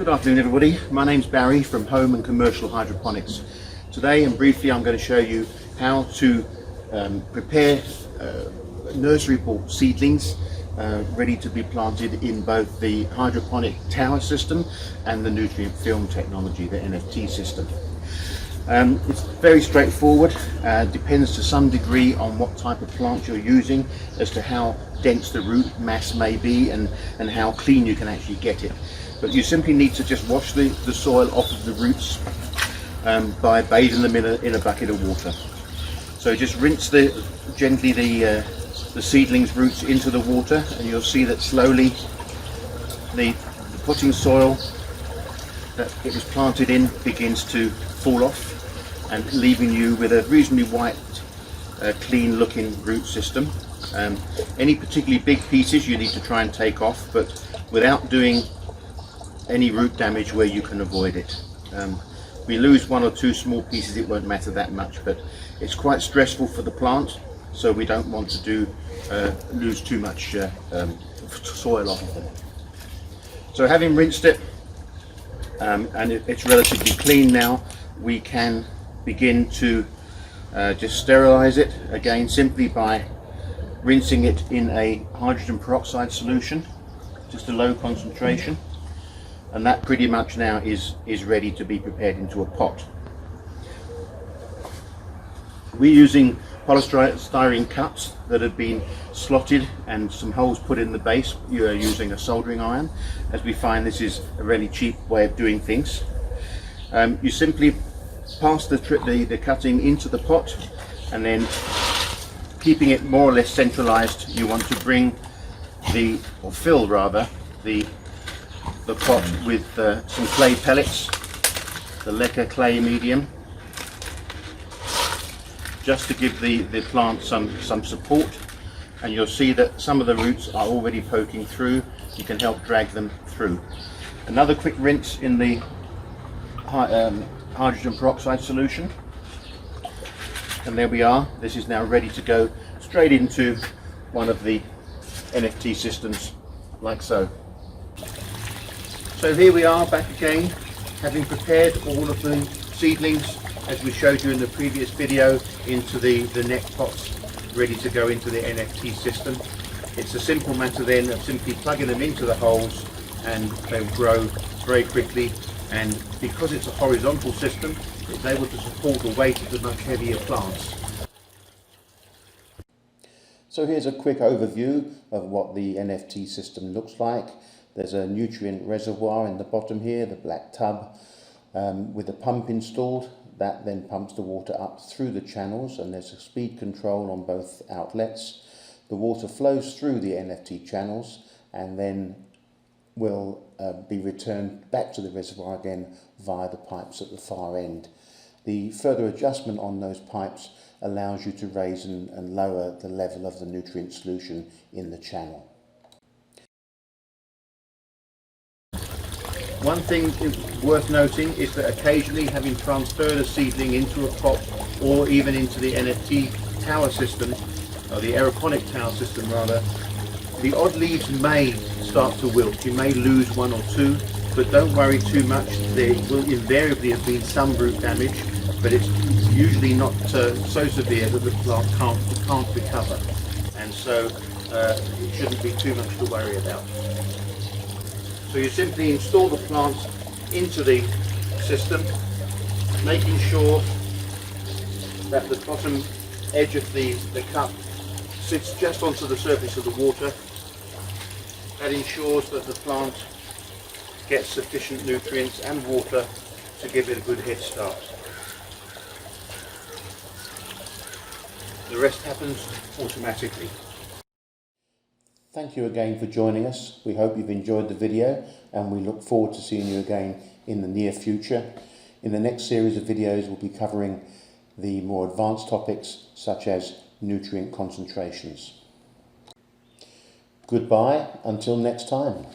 Good afternoon everybody, my name's Barry from Home and Commercial Hydroponics. Today and briefly I'm going to show you how to prepare nursery bought seedlings ready to be planted in both the hydroponic tower system and the nutrient film technology, the NFT system. It's very straightforward, depends to some degree on what type of plant you're using as to how dense the root mass may be and how clean you can actually get it. But you simply need to just wash the soil off of the roots by bathing them in a bucket of water. So just rinse gently the seedlings roots into the water, and you'll see that slowly the potting soil that it was planted in begins to fall off, and leaving you with a reasonably white, clean looking root system. Any particularly big pieces you need to try and take off, but without doing any root damage where you can avoid it. If we lose one or two small pieces, it won't matter that much, but it's quite stressful for the plant, so we don't want to lose too much soil off of them. So having rinsed it, and it's relatively clean now, we can begin to just sterilize it again simply by rinsing it in a hydrogen peroxide solution, just a low concentration, and that pretty much now is ready to be prepared into a pot. We're using polystyrene cups that have been slotted and some holes put in the base. You are using a soldering iron, as we find this is a really cheap way of doing things. You simply pass the cutting into the pot, and then keeping it more or less centralized, you want to bring fill the pot with some clay pellets, the lacquer clay medium, just to give the plant some support. And you'll see that some of the roots are already poking through. You can help drag them through. Another quick rinse in the hydrogen peroxide solution, and there we are. This is now ready to go straight into one of the NFT systems, like so. So here we are back again, having prepared all of the seedlings as we showed you in the previous video into the net pots ready to go into the NFT system. It's a simple matter then of simply plugging them into the holes, and they'll grow very quickly, and because it's a horizontal system, it's able to support the weight of the much heavier plants. So here's a quick overview of what the NFT system looks like. There's a nutrient reservoir in the bottom here, the black tub, with a pump installed that then pumps the water up through the channels, and there's a speed control on both outlets. The water flows through the NFT channels and then will be returned back to the reservoir again via the pipes at the far end. The further adjustment on those pipes allows you to raise and lower the level of the nutrient solution in the channel. One thing worth noting is that occasionally, having transferred a seedling into a pot or even into the NFT tower system, or the aeroponic tower system rather, the odd leaves may start to wilt. You may lose one or two, but don't worry too much. There will invariably have been some root damage, but it's usually not so severe that the plant can't recover, and so it shouldn't be too much to worry about. So you simply install the plant into the system, making sure that the bottom edge of the cup sits just onto the surface of the water. That ensures that the plant gets sufficient nutrients and water to give it a good head start. The rest happens automatically. Thank you again for joining us. We hope you've enjoyed the video, and we look forward to seeing you again in the near future. In the next series of videos, we'll be covering the more advanced topics such as nutrient concentrations. Goodbye until next time.